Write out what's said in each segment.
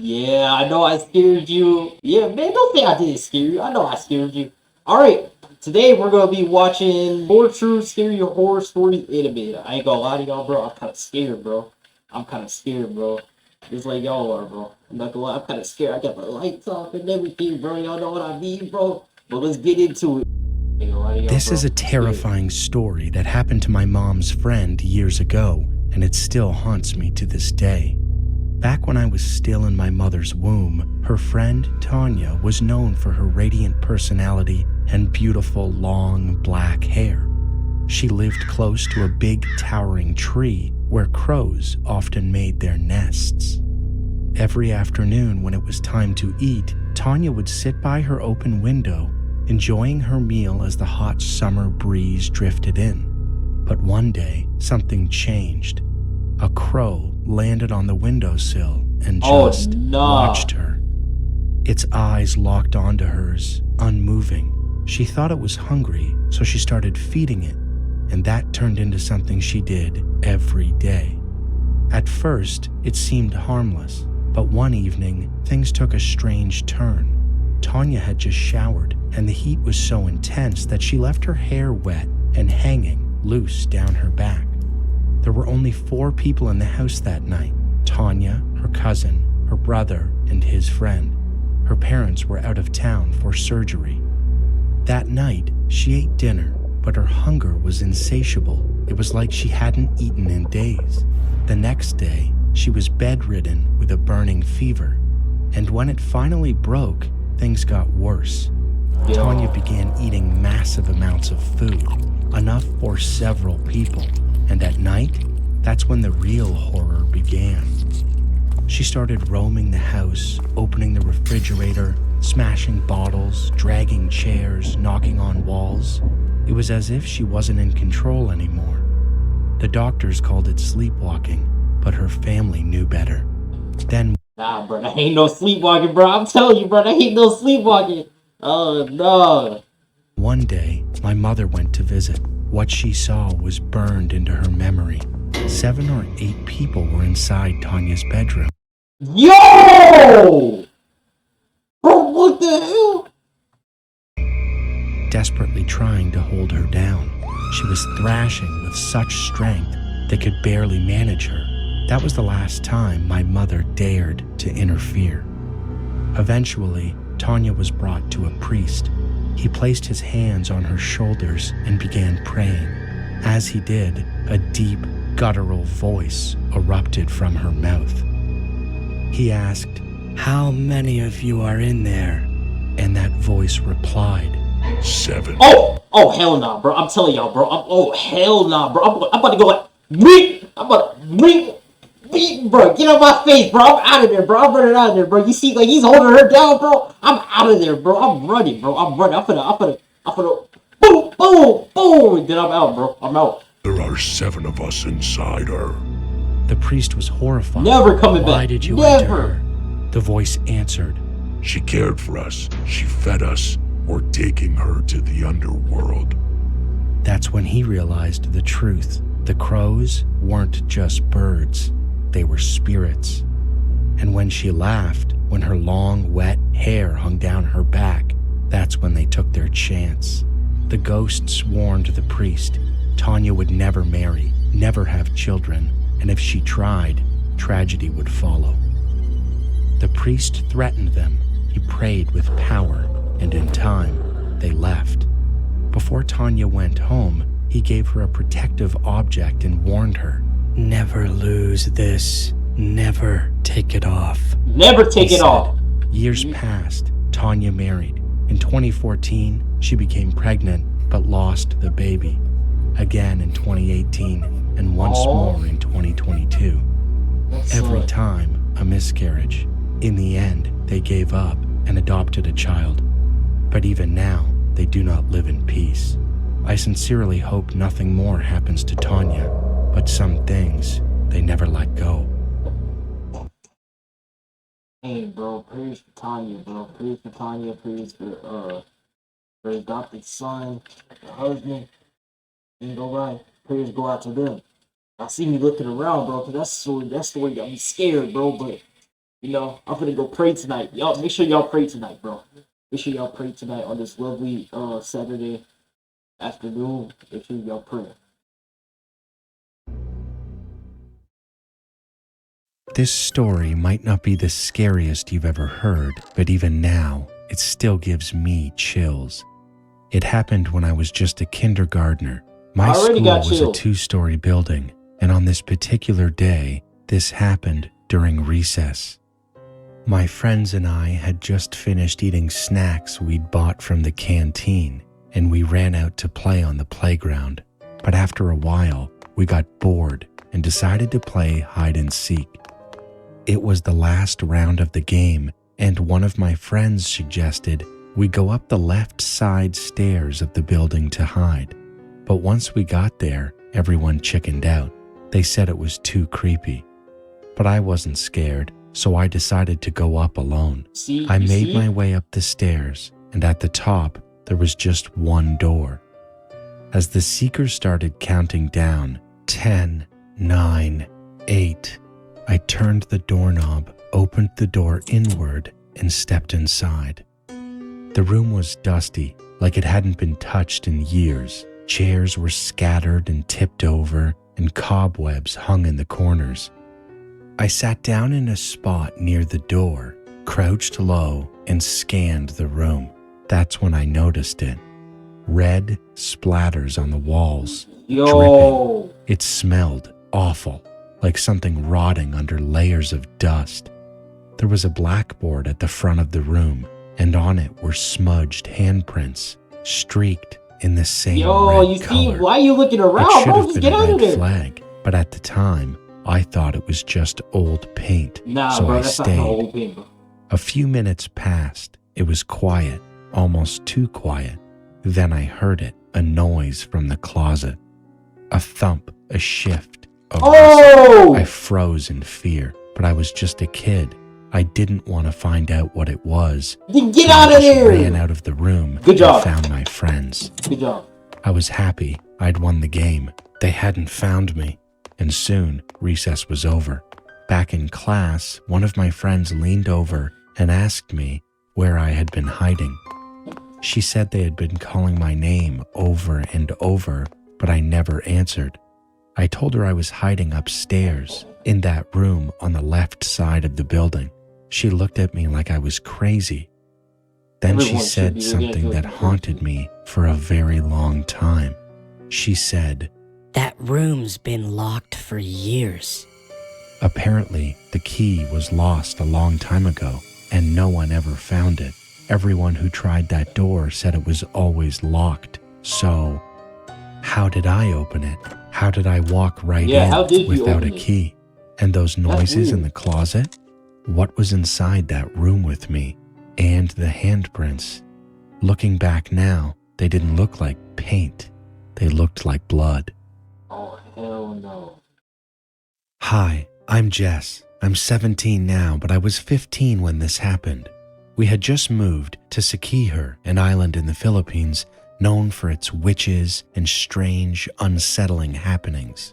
Yeah, I know I scared you. Yeah, man, don't say I didn't scare you. I know I scared you. Alright, today we're gonna be watching more true scary horror stories animated. I ain't gonna lie to y'all, bro. I'm kinda scared, bro. I'm kinda scared, bro. Just like y'all are, bro. I'm not gonna lie, I'm kinda scared. I got my lights off and everything, bro. Y'all know what I mean, bro. But let's get into it. Ain't gonna lie to y'all, This bro. is a I'm scared. terrifying story that happened to my mom's friend years ago, and it still haunts me to this day. Back when I was still in my mother's womb, her friend Tanya was known for her radiant personality and beautiful long black hair. She lived close to a big towering tree where crows often made their nests. Every afternoon when it was time to eat, Tanya would sit by her open window, enjoying her meal as the hot summer breeze drifted in. But one day, something changed. A crow landed on the windowsill and Oh, just nah. watched her. Its eyes locked onto hers, unmoving. She thought it was hungry, so she started feeding it, and that turned into something she did every day. At first, it seemed harmless, but one evening, things took a strange turn. Tanya had just showered, and the heat was so intense that she left her hair wet and hanging loose down her back. There were only 4 people in the house that night: Tanya, her cousin, her brother, and his friend. Her parents were out of town for surgery. That night, she ate dinner, but her hunger was insatiable. It was like she hadn't eaten in days. The next day, she was bedridden with a burning fever, and when it finally broke, things got worse. Yo. Tanya began eating massive amounts of food, enough for several people, and at night, that's when the real horror began. She started roaming the house, opening the refrigerator, smashing bottles, dragging chairs, knocking on walls. It was as if she wasn't in control anymore. The doctors called it sleepwalking, but her family knew better. Then Nah, bro, that ain't no sleepwalking, bro. I'm telling you, bro, that ain't no sleepwalking. Oh, no. one day, my mother went to visit. What she saw was burned into her memory. 7 or 8 people were inside Tanya's bedroom. Yo! Bro, what the hell? Desperately trying to hold her down. She was thrashing with such strength they could barely manage her. That was the last time my mother dared to interfere. Eventually, Tanya was brought to a priest. He placed his hands on her shoulders and began praying. As he did, a deep, guttural voice erupted from her mouth. He asked, "How many of you are in there?" And that voice replied, 7. Oh, hell nah, bro. I'm telling y'all, bro. Oh, hell nah, bro. I'm about to go like, weep. I'm about to weep, bro. Get out my face, bro. I'm out of there, bro. I'm running out of there, bro. You see, like, he's holding her down, bro. I'm out of there, bro. I'm running, bro. I'm running. I'm gonna, boom, boom, boom. Then I'm out, bro. I'm out. There are 7 of us inside her. The priest was horrified. Never coming back. Why did you enter Never. her? The voice answered, She cared for us. She fed us. We're taking her to the underworld. That's when he realized the truth. The crows weren't just birds, they were spirits. And when she laughed, when her long, wet hair hung down her back, that's when they took their chance. The ghosts warned the priest Tanya would never marry, never have children, and if she tried, tragedy would follow. The priest threatened them. He prayed with power, and in time, they left. Before Tanya went home, he gave her a protective object and warned her, "Never lose this. Never take it off." Never take He it said. off. Years passed. Tanya married. In 2014, she became pregnant but lost the baby. Again in 2018, and once more in 2022. Every time, a miscarriage. In the end, they gave up and adopted a child. But even now, they do not live in peace. I sincerely hope nothing more happens to Tanya, but some things, they never let go. Hey, bro, prayers for Tanya, bro. Prayers for Tanya. Prayers for her adopted son, her husband. Ain't go right. Prayers go out to them. I see me looking around, bro, because that story got me scared, bro. But You know, I'm gonna go pray tonight. Y'all, make sure y'all pray tonight, bro. Make sure y'all pray tonight on this lovely Saturday afternoon. Make sure y'all pray. This story might not be the scariest you've ever heard, but even now, it still gives me chills. It happened when I was just a kindergartner. My school was a 2-story building, and on this particular day, this happened during recess. My friends and I had just finished eating snacks we'd bought from the canteen, and we ran out to play on the playground. But after a while, we got bored and decided to play hide and seek. It was the last round of the game, and one of my friends suggested we go up the left side stairs of the building to hide. But once we got there, everyone chickened out. They said it was too creepy. But I wasn't scared, so I decided to go up alone. I made my way up the stairs, and at the top, there was just one door. As the seekers started counting down, 10, 9, 8, I turned the doorknob, opened the door inward, and stepped inside. The room was dusty, like it hadn't been touched in years. Chairs were scattered and tipped over, and cobwebs hung in the corners. I sat down in a spot near the door, crouched low, and scanned the room. That's when I noticed it. Red splatters on the walls, dripping. It smelled awful, like something rotting under layers of dust. There was a blackboard at the front of the room, and on it were smudged handprints, streaked in the same red color. Why are you looking around? It should have been a red flag, but at the time, I thought it was just old paint, so I stayed. A few minutes passed. It was quiet, almost too quiet. Then I heard it, a noise from the closet. A thump, a shift, a rustle. I froze in fear, but I was just a kid. I didn't want to find out what it was. Then get out of there! I ran out of the room and found my friends. Good job. I was happy I'd won the game. They hadn't found me. And soon, recess was over. Back in class, one of my friends leaned over and asked me where I had been hiding. She said they had been calling my name over and over, but I never answered. I told her I was hiding upstairs, in that room on the left side of the building. She looked at me like I was crazy. Then she said something that haunted me for a very long time. She said, "That room's been locked for years." Apparently, the key was lost a long time ago, and no one ever found it. Everyone who tried that door said it was always locked. So, how did I open it? How did I walk right in without a key? And those noises in the closet? What was inside that room with me? And the handprints? Looking back now, they didn't look like paint. They looked like blood. Oh, hell no. Hi, I'm Jess. I'm 17 now, but I was 15 when this happened. We had just moved to Siquijor, an island in the Philippines known for its witches and strange, unsettling happenings.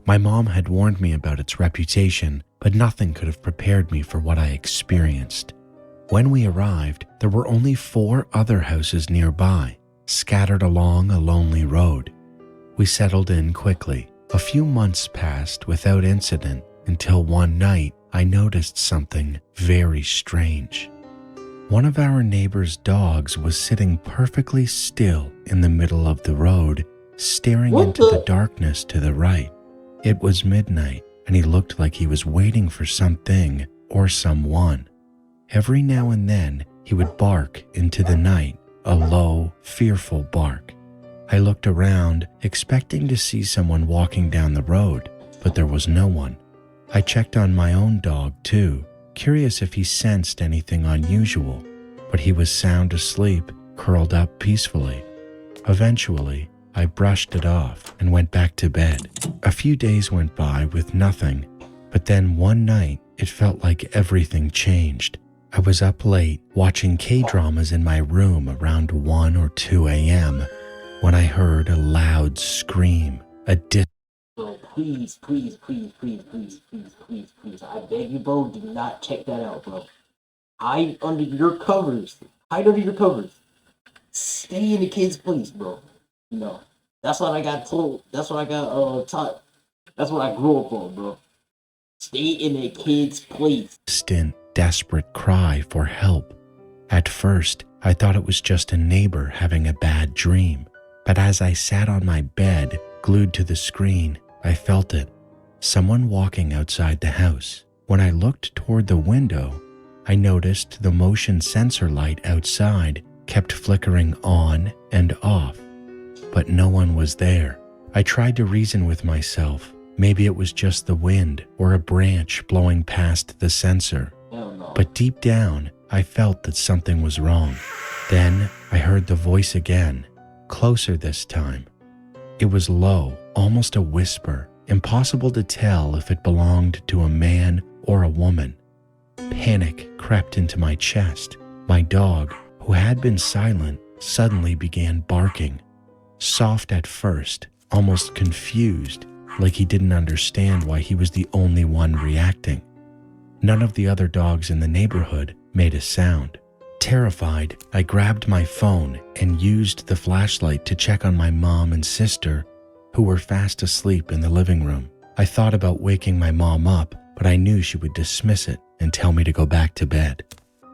My mom had warned me about its reputation, but nothing could have prepared me for what I experienced. When we arrived, there were only 4 other houses nearby, scattered along a lonely road. We settled in quickly. A few months passed without incident until one night I noticed something very strange. One of our neighbor's dogs was sitting perfectly still in the middle of the road, staring into the darkness to the right. It was midnight, and he looked like he was waiting for something or someone. Every now and then, he would bark into the night, a low, fearful bark. I looked around, expecting to see someone walking down the road, but there was no one. I checked on my own dog, too, curious if he sensed anything unusual, but he was sound asleep, curled up peacefully. Eventually, I brushed it off and went back to bed. A few days went by with nothing, but then one night, it felt like everything changed. I was up late watching K-dramas in my room around 1 or 2 a.m. when I heard a loud scream, a please, please, please, please, please, please, please, please. I beg you, bro, do not check that out, bro. Hide under your covers. Hide under your covers. Stay in the kid's place, bro. You know, that's what I got told. That's what I got taught. That's what I grew up on, bro. Stay in a kid's place. Distant, desperate cry for help. At first, I thought it was just a neighbor having a bad dream. But as I sat on my bed, glued to the screen, I felt it. Someone walking outside the house. When I looked toward the window, I noticed the motion sensor light outside kept flickering on and off, but no one was there. I tried to reason with myself. Maybe it was just the wind or a branch blowing past the sensor. Hell no. But deep down, I felt that something was wrong. Then I heard the voice again, closer this time. It was low, almost a whisper, impossible to tell if it belonged to a man or a woman. Panic crept into my chest. My dog, who had been silent, suddenly began barking. Soft at first, almost confused, like he didn't understand why he was the only one reacting. None of the other dogs in the neighborhood made a sound. Terrified, I grabbed my phone and used the flashlight to check on my mom and sister, who were fast asleep in the living room. I thought about waking my mom up, but I knew she would dismiss it and tell me to go back to bed.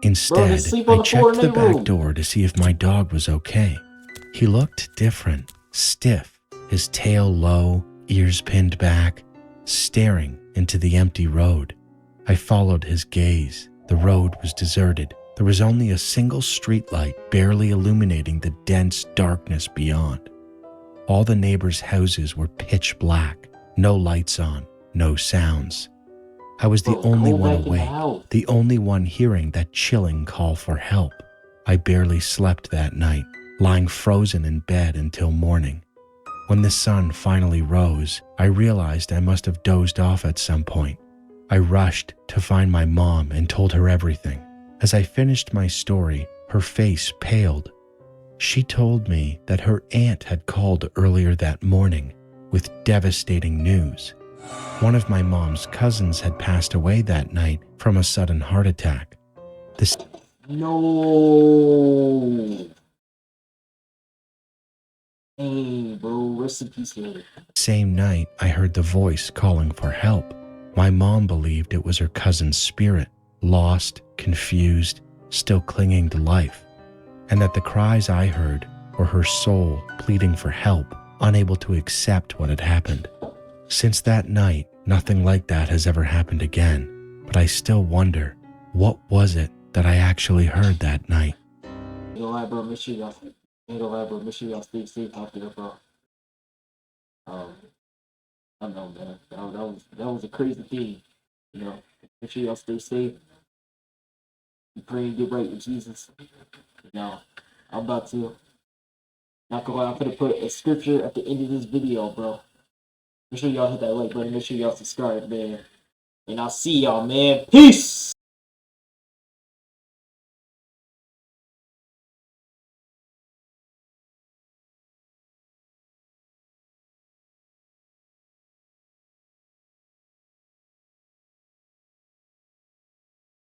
Instead, I checked the back door to see if my dog was okay. He looked different, stiff, his tail low, ears pinned back, staring into the empty road. I followed his gaze. The road was deserted. There was only a single streetlight barely illuminating the dense darkness beyond. All the neighbors' houses were pitch black, no lights on, no sounds. I was the only one awake, the only one hearing that chilling call for help. I barely slept that night, lying frozen in bed until morning. When the sun finally rose, I realized I must have dozed off at some point. I rushed to find my mom and told her everything. As I finished my story, her face paled. She told me that her aunt had called earlier that morning with devastating news. One of my mom's cousins had passed away that night from a sudden heart attack. No. Hey, bro, rest in peace, here. Same night, I heard the voice calling for help. My mom believed it was her cousin's spirit, lost, confused, still clinging to life, and that the cries I heard were her soul pleading for help, unable to accept what had happened. Since that night, nothing like that has ever happened again, but I still wonder, what was it that I actually heard that night? You know what, bro? Make sure y'all stay safe out there, bro. I don't know, man. That was a crazy thing. You know, make sure y'all stay safe. You pray and get right with Jesus. Now, I'm about to. Not gonna lie, I'm gonna put a scripture at the end of this video, bro. Make sure y'all hit that like button. Make sure y'all subscribe, man. And I'll see y'all, man. Peace!